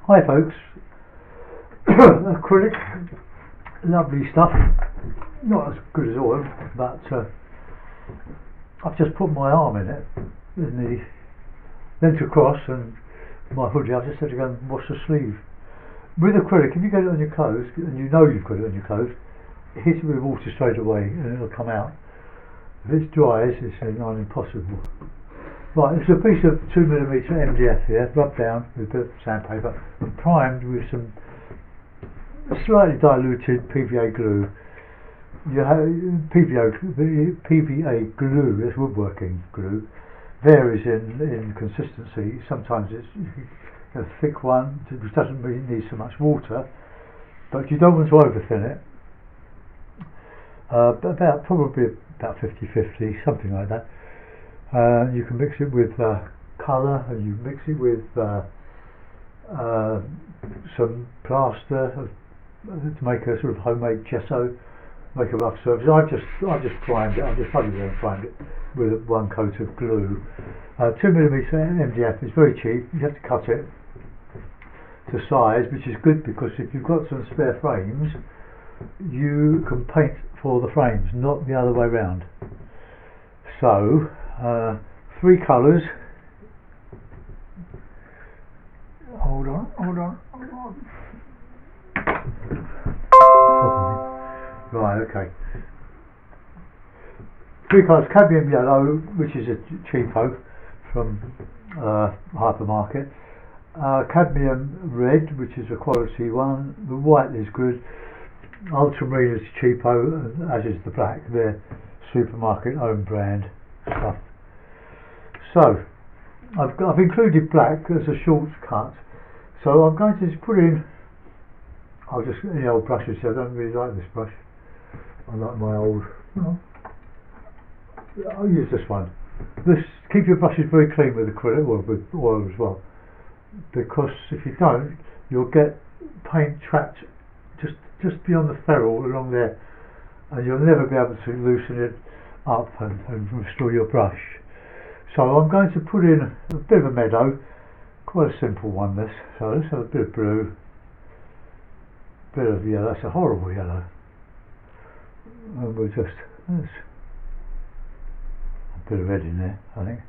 Hi folks, acrylic, lovely stuff, not as good as oil, but I've just put my arm in it, in the length across and my hoodie. I've just had to go and wash the sleeve. With acrylic, if you get it on your clothes, and you know you've got it on your clothes, hit it with water straight away and it'll come out. If it's dry, it's nigh impossible. Right, it's a piece of 2mm MDF here, rubbed down with a bit of sandpaper and primed with some slightly diluted PVA glue. You have PVA glue, that's woodworking glue, varies in consistency. Sometimes it's a thick one which doesn't really need so much water, but you don't want to overthin it. Probably about 50-50, something like that. You can mix it with colour, and you mix it with some plaster to make a sort of homemade gesso, make a rough surface. I've just primed it. I've just plugged it in and primed it with one coat of glue. 2mm MDF is very cheap. You have to cut it to size, which is good because if you've got some spare frames, you can paint for the frames, not the other way round. So 3 colours. Hold on. Right, okay. 3 colours: cadmium yellow, which is a cheapo from hypermarket. Cadmium red, which is a quality one. The white is good. Ultramarine is cheapo, as is the black. They're supermarket own brand stuff. So I've included black as a shortcut. So I'm going to just put in. I'll just any old brushes. I don't really like this brush. I like my old. I'll use this one. Keep your brushes very clean with acrylic or with oil as well, because if you don't, you'll get paint trapped just beyond the ferrule along there, and you'll never be able to loosen it up and restore your brush. So I'm going to put in a bit of a meadow, quite a simple one this. So let's have a bit of blue, bit of yellow. That's a horrible yellow, and we'll just a bit of red in there, I think.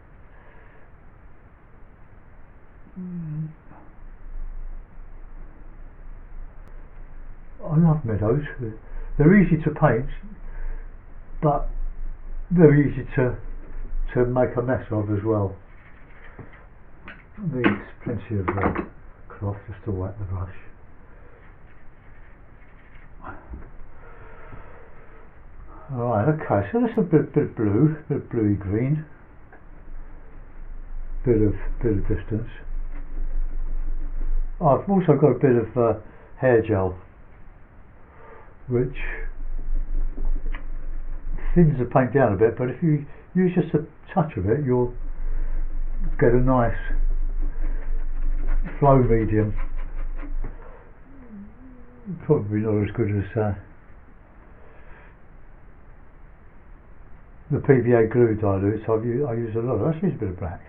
I love meadows. They're easy to paint, but they're easy to make a mess of as well. Needs plenty of cloth just to wipe the brush. Alright, okay, so that's a bit of blue, bit of bluey green, bit of distance. I've also got a bit of hair gel, which thins the paint down a bit, but if you use just a touch of it, you'll get a nice flow medium. Probably not as good as the PVA glue dilute, so I use a lot. Let's use a bit of black.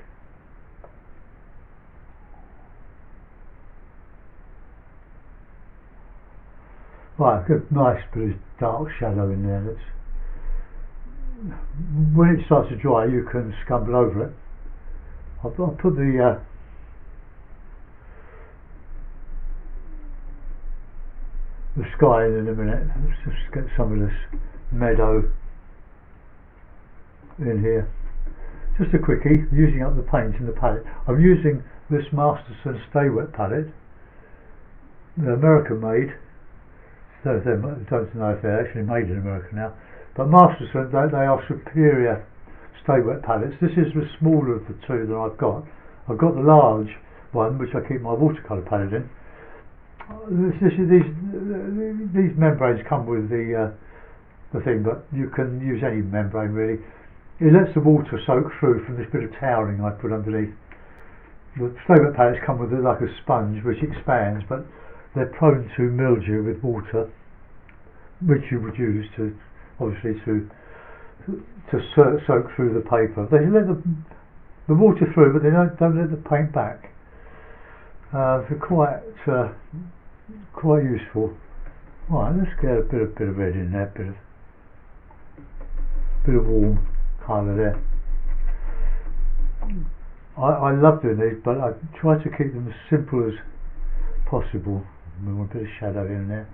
Right, good, nice bit of dark shadow in there. When it starts to dry, you can scumble over it. I'll put the sky in a minute. Let's just get some of this meadow in here. Just a quickie, using up the paint in the palette. I'm using this Masterson Stay Wet palette. They're American made. I don't know if they're actually made in America now, but Masterson, they are superior Stay Wet palettes. This is the smaller of the two that I've got. I've got the large one, which I keep my watercolour palette in. These membranes come with the thing, but you can use any membrane really. It lets the water soak through from this bit of toweling I put underneath. The Stay Wet palettes come with like a sponge which expands, but they're prone to mildew with water, which you would use to soak through the paper. They let the water through, but they don't let the paint back. They're quite useful. Right, let's get a bit of red in there, bit of warm colour there. I love doing these, but I try to keep them as simple as possible. We want a bit of shadow in there.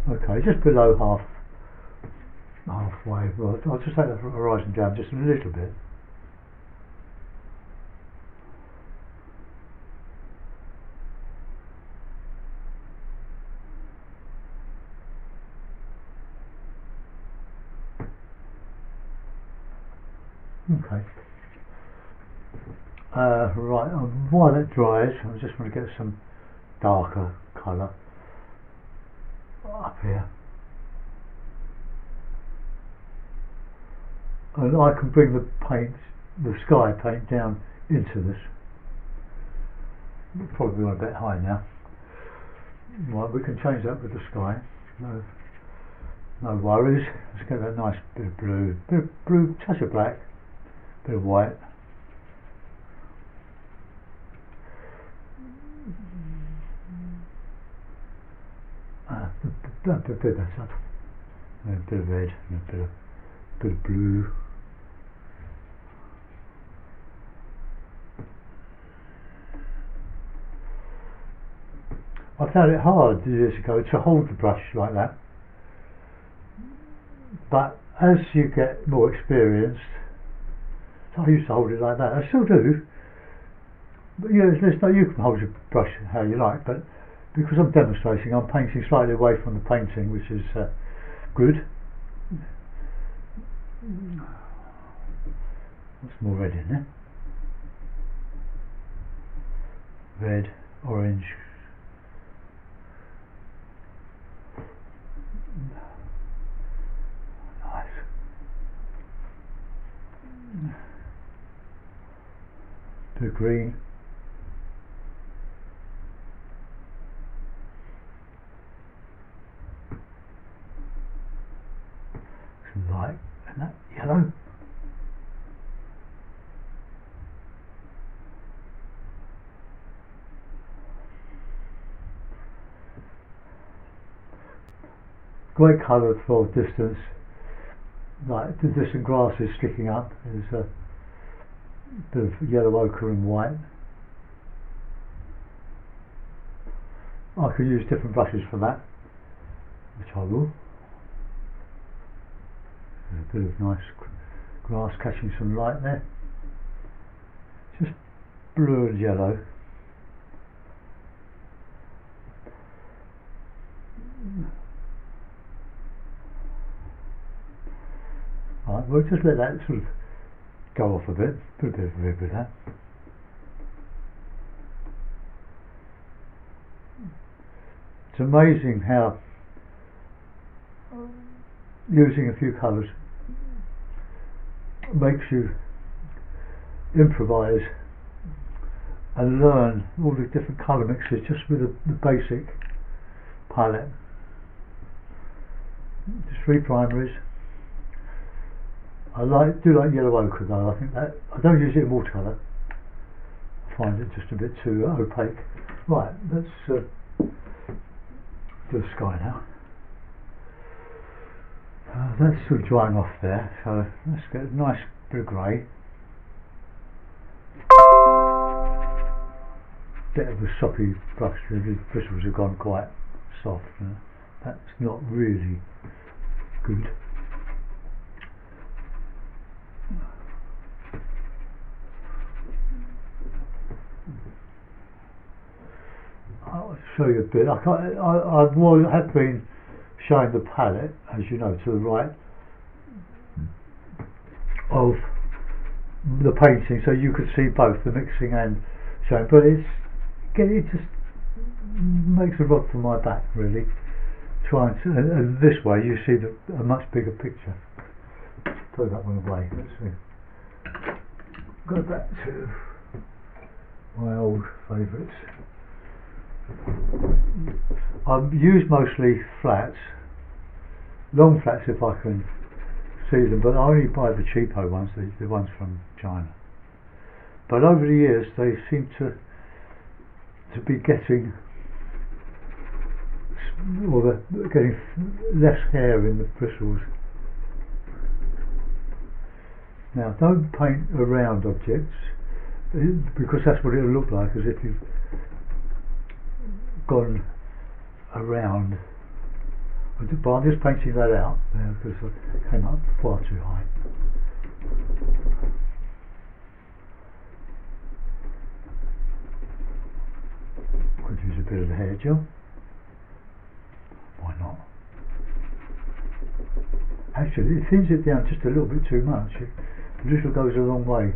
Okay, just below halfway. Well, I'll just take the horizon down just a little bit. Okay. Right, while that dries, I just want to get some darker colour up here. And I can bring the sky paint down into this. Probably on a bit high now. Right, we can change that with the sky. No worries. Let's get that nice bit of blue, touch of black, bit of white. A bit better. A bit of red and a bit of blue. I found it hard years ago to hold the brush like that, but as you get more experienced, I used to hold it like that. I still do, but you can hold your brush how you like, but because I'm demonstrating, I'm painting slightly away from the painting, which is good. What's more red in there? Red, orange. Nice. Bit of green. Some light and that yellow. Great colour for distance, like the distant grasses sticking up. There's a bit of yellow ochre and white. I could use different brushes for that, which I will. There's a bit of nice grass catching some light there. Just blue and yellow. Right, we'll just let that sort of go off a bit. Put a bit of red with that. It's amazing how using a few colours makes you improvise and learn all the different colour mixes just with the basic palette. Just 3 primaries. I do like yellow ochre though. I think that I don't use it in watercolour. I find it just a bit too opaque. Right, let's do the sky now. That's sort of drying off there, so let's get a nice bit of grey. Bit of a soppy brush, the bristles have gone quite soft. That's not really good. I'll show you a bit. I have been showing the palette, as you know, to the right of the painting, so you could see both the mixing and showing. But it just makes a rod for my back, really. Trying to, and this way you see a much bigger picture. Throw that one away. Let's see. Go back to my old favourites. I've used mostly flats, long flats if I can see them, but I only buy the cheapo ones, the ones from China. But over the years they seem to be getting, or they're getting less hair in the bristles. Now don't paint around objects, because that's what it'll look like, as if you've gone around. But I'm just painting that out there because I came up far too high. Could use a bit of the hair gel. Why not? Actually, it thins it down just a little bit too much. A little goes a long way.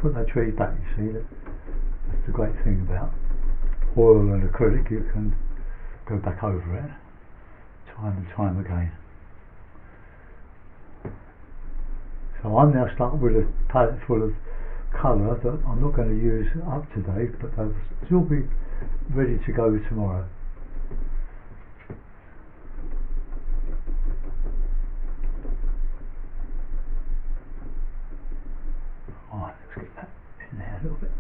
Put that tree back, you see. That's the great thing about oil and acrylic, you can go back over it time and time again. So I'm now stuck with a palette full of colour that I'm not going to use up today, but they'll still be ready to go tomorrow. Alright, let's get that in there a little bit.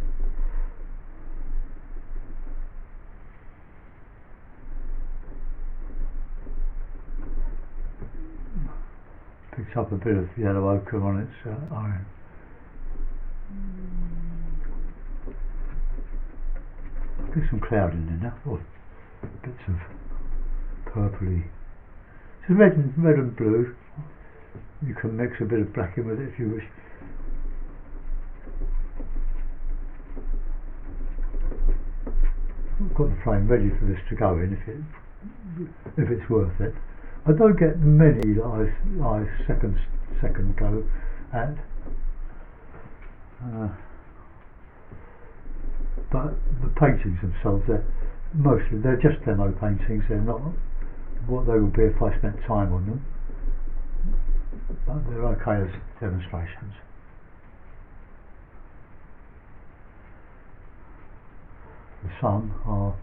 Picks up a bit of yellow ochre on its iron. Get some clouding in there, or bits of purpley. It's red and blue. You can mix a bit of black in with it if you wish. I've got the frame ready for this to go in if it's worth it. I don't get many that I second go at, but the paintings themselves, they're just demo paintings. They're not what they would be if I spent time on them, but they're okay as demonstrations. Some are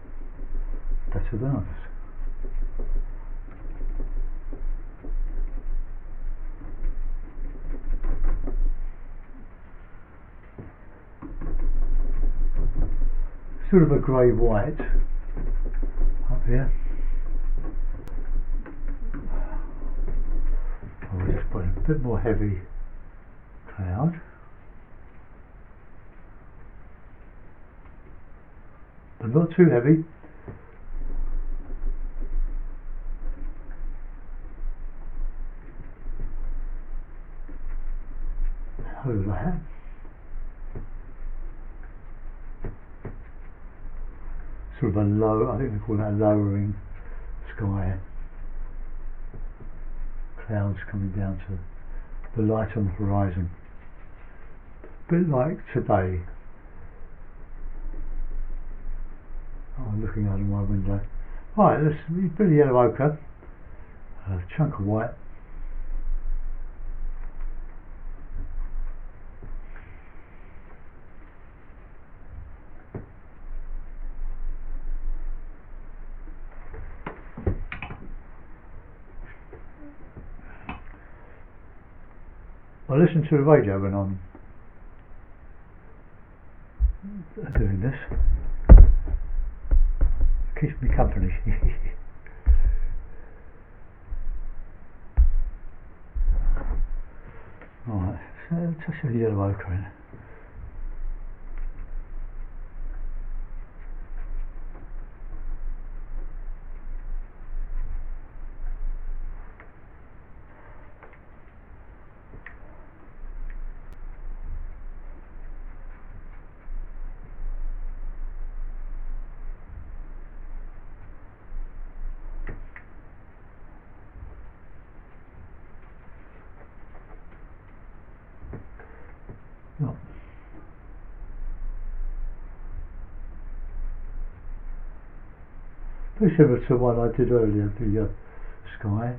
better than others. Sort of a grey white up here. I'll just put a bit more heavy cloud. But not too heavy. Over that. Sort of a low, I think they call that a lowering sky. Clouds coming down to the light on the horizon. A bit like today. I'm looking out of my window. Right, there's a bit of yellow ochre, a chunk of white. I listened to the radio when I'm doing this. Keeps me company. Alright, so touch of yellow ochre in. No. Pretty similar to what I did earlier, the sky.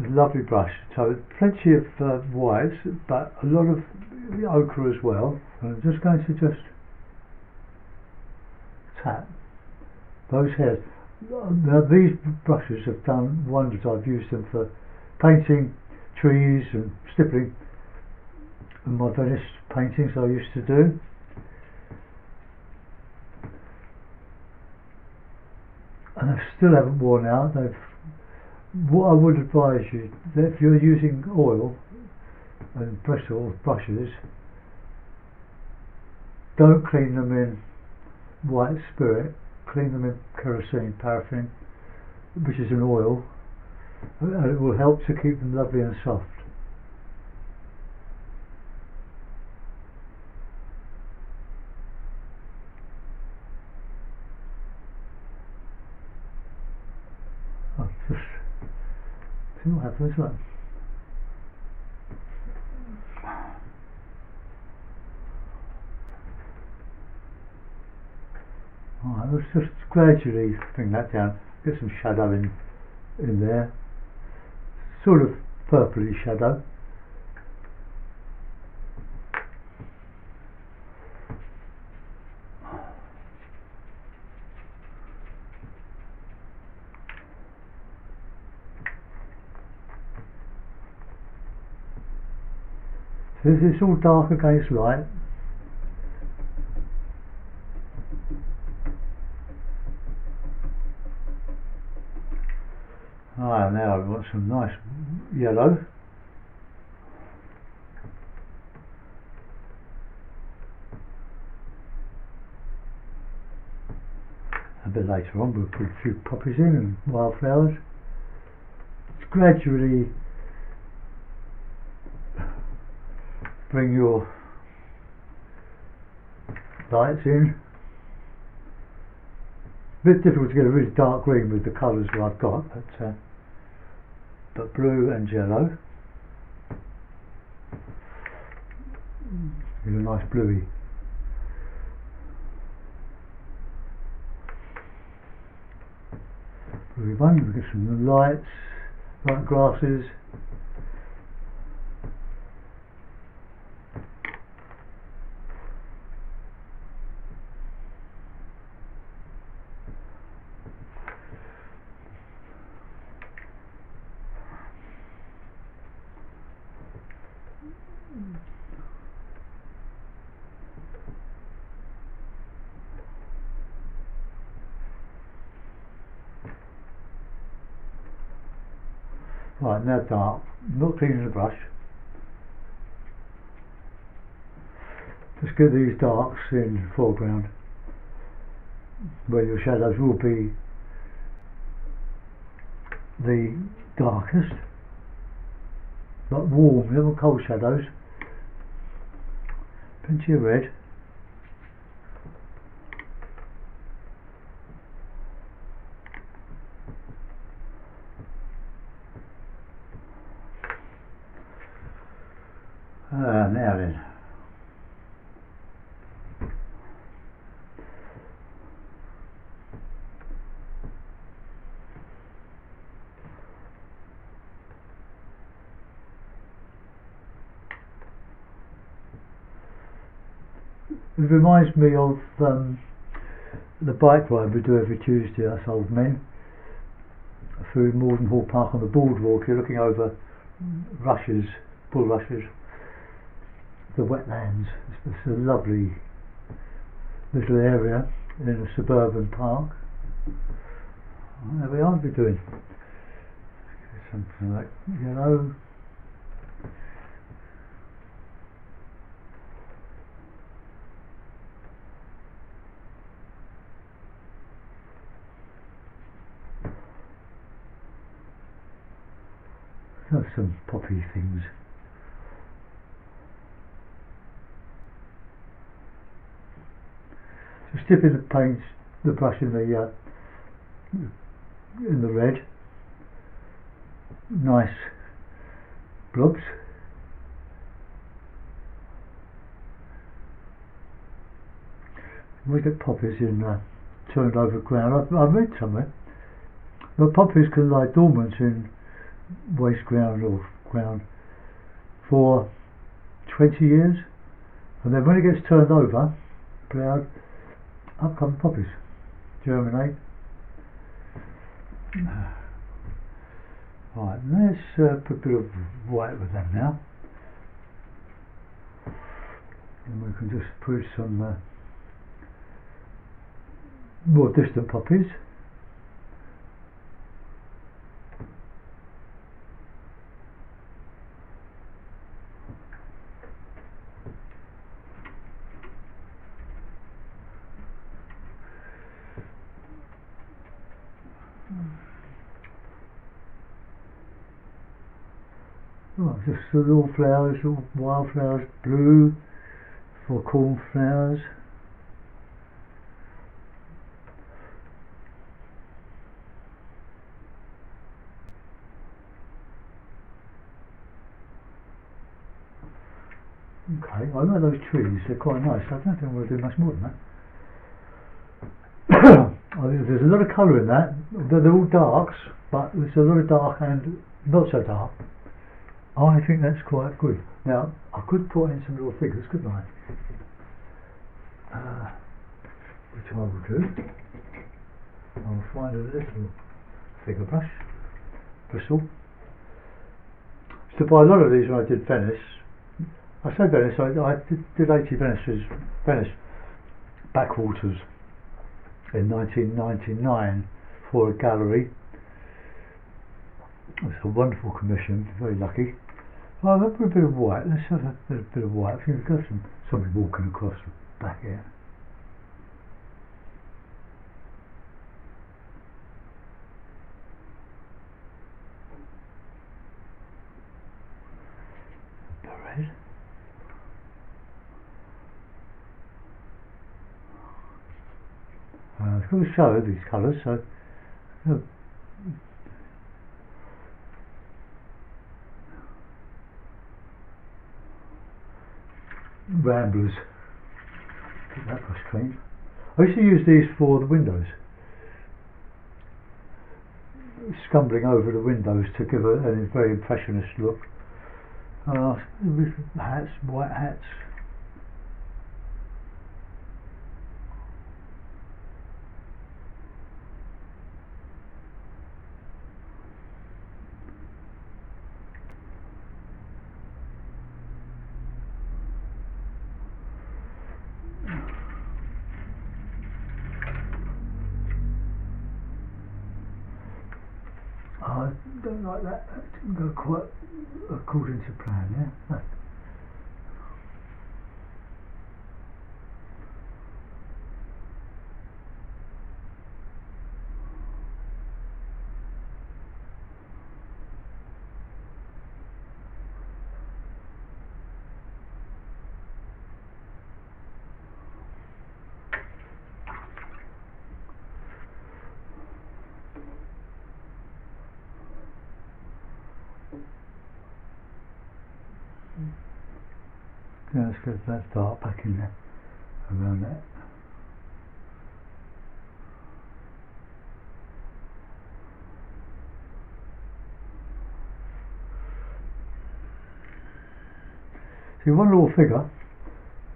Lovely brush. So plenty of whites, but a lot of ochre as well. And I'm just going to tap those hairs. Now these brushes have done wonders. I've used them for painting trees and stippling in my Venice paintings I used to do. And I still haven't worn out. What I would advise you, that if you're using oil and bristle brushes, don't clean them in white spirit, clean them in kerosene, paraffin, which is an oil, and it will help to keep them lovely and soft. I'll just see what happens. Right. Alright, let's just gradually bring that down, get some shadow in there, sort of purpley shadow. So this is all dark against light. Ah, now we want some nice yellow. A bit later on we'll put a few poppies in and wildflowers. Just gradually bring your lights in. A bit difficult to get a really dark green with the colours that I've got, but blue and yellow. Get a nice bluey. Bluey one, we get some lights, light grasses. Right, now dark, not cleaning the brush. Just get these darks in the foreground, where your shadows will be the darkest, like warm, little cold shadows. Plenty of red. Now then. It reminds me of the bike ride we do every Tuesday, us old men, through Morden Hall Park on the boardwalk. You're looking over rushes, bulrushes, the wetlands. It's a lovely little area in a suburban park. There we are, we're doing something like yellow. Some poppy things. Just dipping the paint, the brush in the red. Nice blobs. We get poppies in turned over ground. I've read somewhere the poppies can lie dormant in waste ground or ground for 20 years, and then when it gets turned over, ploughed, up come poppies, germinate. Right, let's put a bit of white with them now, and we can just put some more distant poppies. Oh, just little flowers, little wildflowers, blue for cornflowers. Okay, I like those trees, they're quite nice. I don't think I'm going to do much more than that. There's a lot of colour in that. They're all darks, but there's a lot of dark and not so dark. I think that's quite good. Now, I could put in some little figures, couldn't I? Which I will do. I'll find a little figure brush, bristle. So by a lot of these when I did Venice, I say Venice, I did 80 Venice backwaters in 1999 for a gallery. It's a wonderful commission, very lucky. I'll put a bit of white, let's have a bit of white. I think we've got somebody walking across the back here. The red. I've got to show these colours, so Ramblers. Keep that brush clean. I used to use these for the windows, scumbling over the windows to give a very impressionist look. With hats, white hats. I don't like that. That didn't go quite according to plan, yeah? Yeah, let's get that dark back in there, around that. See, one little figure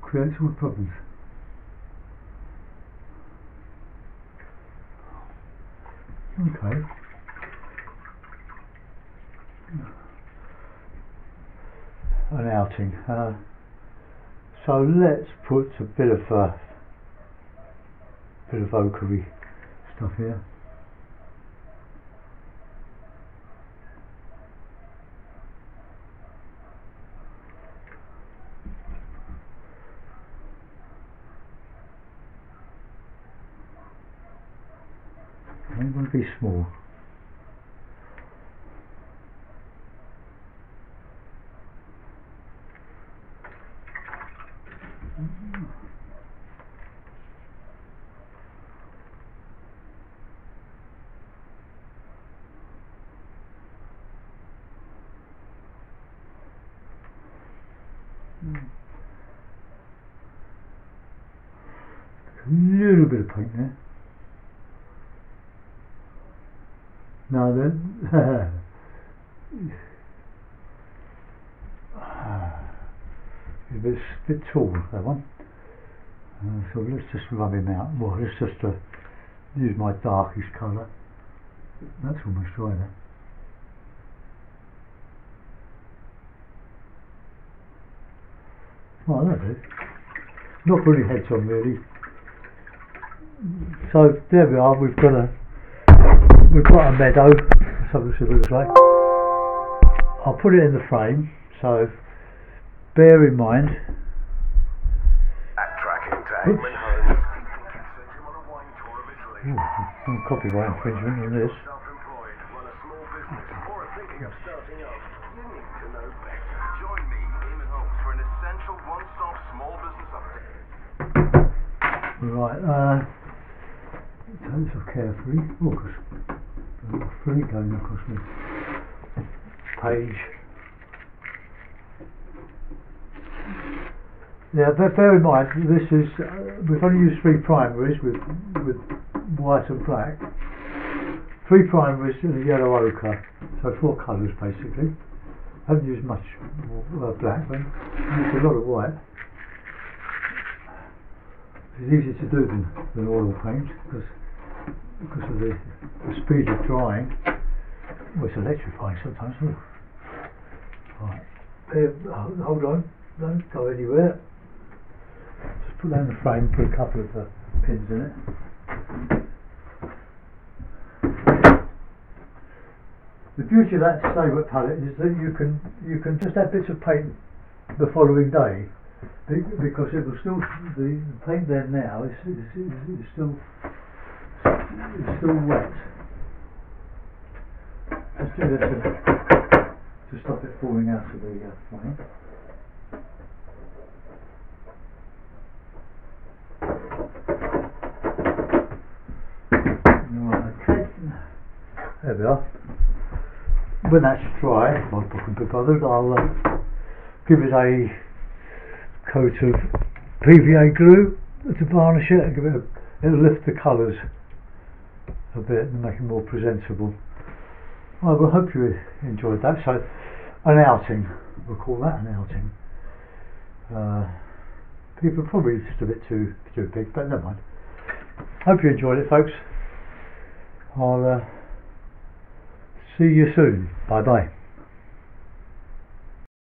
creates all the problems. Okay. An outing. So let's put a bit of oakery stuff here. I'm going to be small. A little bit of paint there. Now then, He's a bit tall, that one. So let's just rub him out. Well, let's just use my darkest colour. That's almost dry there. Oh, that'll do. Not putting heads on really. So there we are. We've got a meadow. Something similar to say. I'll put it in the frame. So bear in mind. Copyright infringement on this. Right, take this off carefully. Oh, because I've got free going across the page. Yeah, but bear in mind, this is we've only used 3 primaries with white and black. 3 primaries and a yellow ochre, so 4 colours basically. I haven't used much black, but I used a lot of white. It's easier to do than oil paint because of the speed of drying. Well, it's electrifying sometimes. Right, hold on, don't go anywhere. Just put that in the frame, put a couple of pins in it. The beauty of that Stay-Wet palette is that you can just add bits of paint the following day, because it will still the paint there now is still wet. Just do this to stop it falling out of the frame. Okay, there we are. When that's dry, if I can be bothered, I'll give it a coat of PVA glue to varnish it and it'll lift the colours a bit and make it more presentable. Well, I hope you enjoyed that. So, an outing, we'll call that an outing. People are probably just a bit too big, but never mind. Hope you enjoyed it, folks. I'll see you soon. Bye bye.